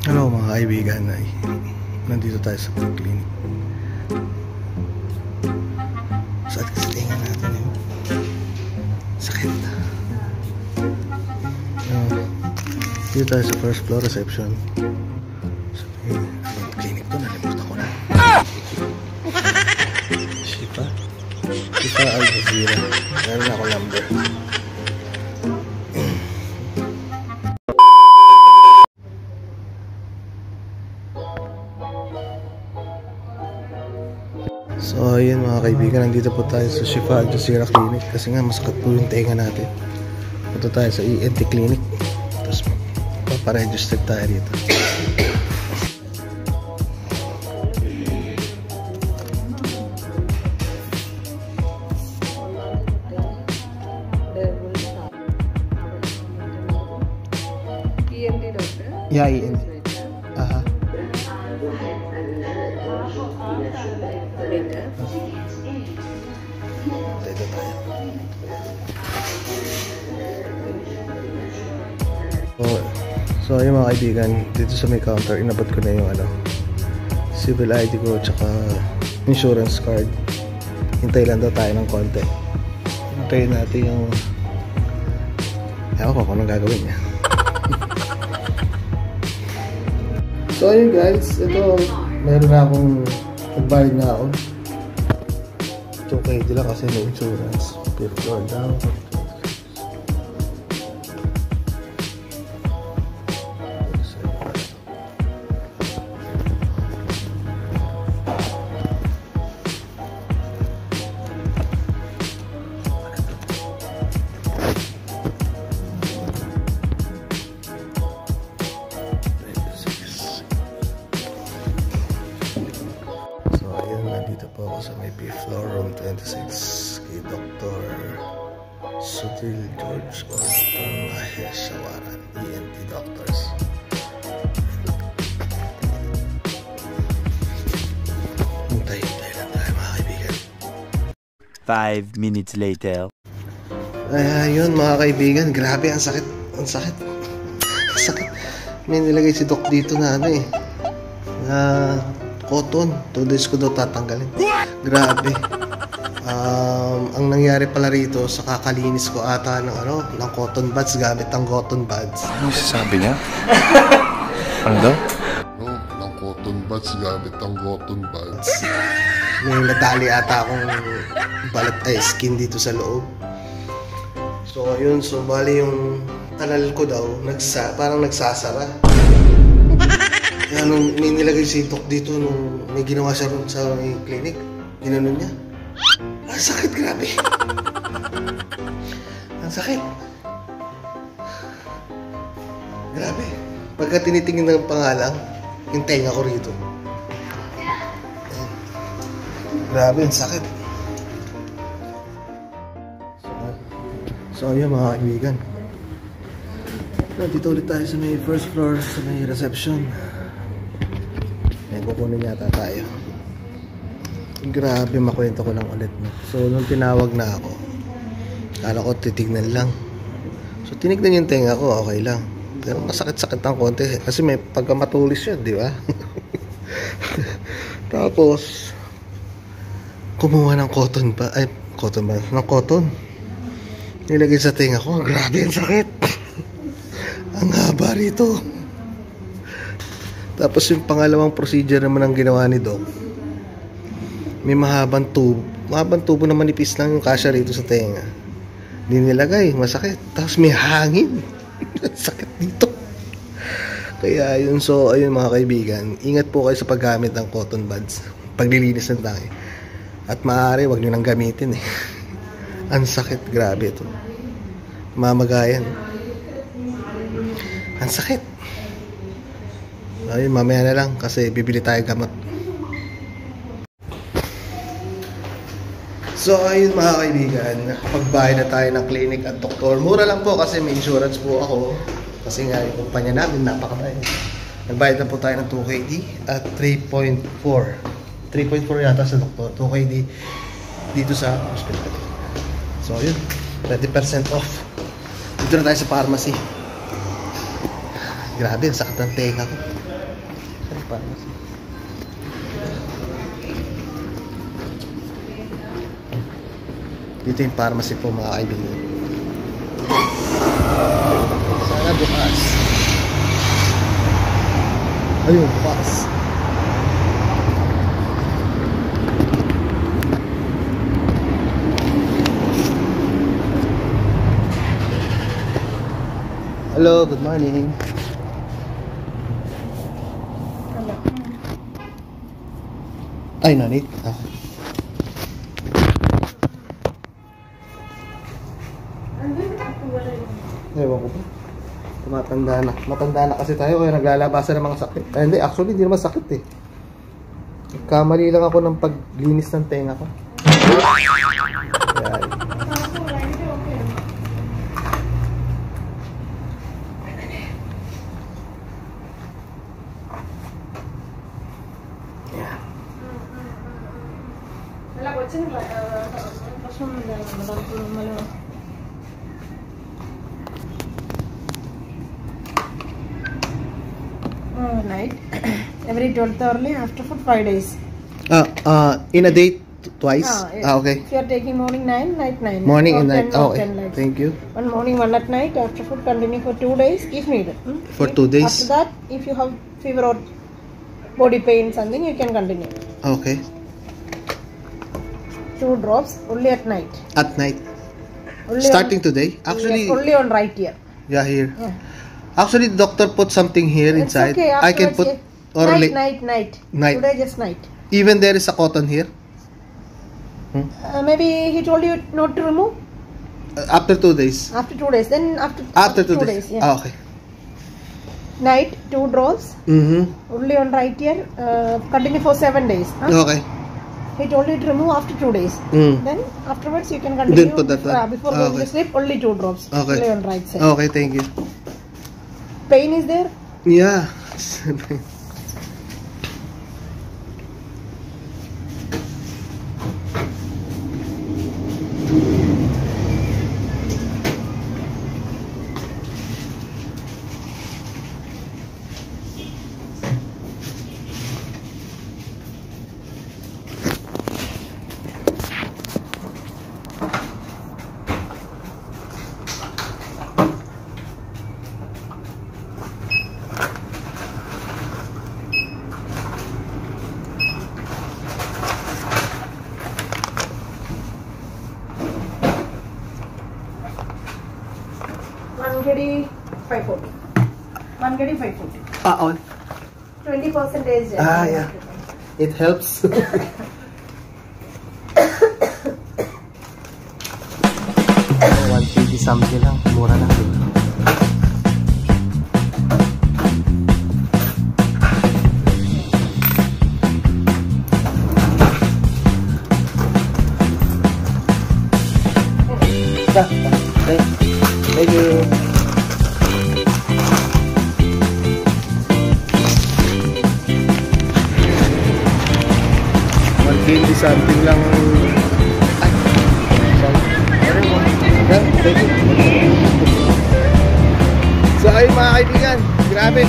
Hello mga kaibigan, nandito tayo sa clinic. Sakit kasi tingnan natin yun. Sakit. Dito tayo sa first floor reception. Anong clinic to? Nalimutan ko na. Shifa Al Jazeera. Meron na ako number. So ayun mga kaibigan, nandito po tayo sa Shifa Al Jazeera Clinic kasi nga masakit po yung tenga natin. Punta tayo sa ENT Clinic, tapos paparegister tayo dito. ENT doctor? Yeah, ENT. Aha. Dito tayo. So ayun mga kaibigan, dito sa may counter inabot ko na yung civil ID ko tsaka insurance card. Hintay lang daw tayo ng konti. Hintayin natin yung ewan ko kung anong gagawin niya. So ayun guys, ito meron na akong nagbayad na ako. 2K lang kasi may insurance. Fifth floor down. Nandito po ako sa may fifth floor, room 26 kay Dr. Sutil George o Dr. Mahesh Sawaran, ENT doctors. Hintay lang tayo mga kaibigan. 5 minutes later. Ayun mga kaibigan, grabe ang sakit. Ang sakit. Ang sakit. May nilagay si Doc dito na cotton. 2 days ko daw tatanggalin. Grabe. Ang nangyari pala rito sa kakalinis ko ata ng cotton buds gamit ang cotton buds. Ano sabi niya? Ano daw? Ng cotton buds gamit ang cotton buds. May nadali ata akong skin dito sa loob. So ayun, so bali yung tanal ko daw parang nagsasara. Kaya nung may nilagay si Doc dito, nung may ginawa siya rin sa clinic, ginanon niya. Ang sakit, grabe. Ang sakit. Grabe. Pagka tinitingin ng pangalang, yung tenga ko rito. Ayan. Grabe, ang sakit. So yun mga kaibigan. Dito ulit tayo sa may first floor, sa may reception. Kukunin yata tayo. Grabe, makwento ko lang ulit. So, nung tinawag na ako, kala ko titignan lang. So, tinignan yung tenga ko, okay lang. Pero masakit-sakit ng konti. Kasi may pagkamatulis yun, di ba? Tapos, kumuha ng cotton. Nilagay sa tenga ko. Grabe, ang sakit. Ang haba rito. Tapos yung pangalawang procedure naman ang ginawa ni Doc. May mahabang tubo na manipis lang yung kasya rito sa tenga. Hindi nilagay, masakit. Tapos may hangin. Sakit dito. Kaya yun, so ayun mga kaibigan, ingat po kayo sa paggamit ng cotton buds paglilinis ng tangi. At maaari, wag nyo nang gamitin Ang sakit, grabe ito. Mamagayan. Ang sakit. Ayun, mamaya na lang kasi bibili tayo gamot. So ayun mga kaibigan, pagbayad na tayo ng clinic at doktor. Mura lang po kasi may insurance po ako. Kasi nga yung kumpanya namin napakatayo. Nagbayad na po tayo ng 2KD at 3.4. 3.4 yata sa doktor, 2KD dito sa hospital. So yun, 20% off. Dito na tayo sa pharmacy. Grabe, ang sakit ng tenga ko. Ay, pharmacy. Dito yung pharmacy po mga kaibigan. Sana bukas. Ayun, bukas. Hello, good morning. Ay, no need. Okay. Ewan ko pa. Tumatanda na. Matanda na kasi tayo kaya naglalabasan ng mga sakit. Ay, hindi, actually, hindi naman sakit eh. Kamali lang ako ng paglinis ng tenga ko. Kaya, అలా వచ్చింది ప్రశ్న మళ్ళీ night every 12th hourly after food 5 days. in a day twice? Okay. If you are taking morning 9, night 9. Morning or and 10 night. or Oh, 10 like thank you. one morning, one at night. After food continue for 2 days if needed. For 2 days? After that, if you have fever or body pain something, you can continue. Okay. 2 drops only at night. At night. Only Starting on, today? Actually, yes, only on right ear. yeah, here. Yeah. Actually, the doctor put something here It's inside. okay. I can afterwards, put yes. or night, late. night. Night. Today just night. Even there is a cotton here. Maybe he told you not to remove After 2 days. after 2 days. Then After 2 days. yeah. Ah, okay. Night 2 drops Mm-hmm. only on right ear. Continue for 7 days. Huh? Okay. He told you to remove after 2 days. Mm. Then afterwards you can continue. Then put that one. Before going Okay. to sleep, only 2 drops. Okay. Only on right side. Okay, thank you. Pain is there? Yeah. One kg 540. 1 kg 540. On. 20%. Yeah. It helps. 150 something lang. Mura lang. Thank you. Hindi something lang. Ay. Thank you. So ayun mga kaibigan, grabe.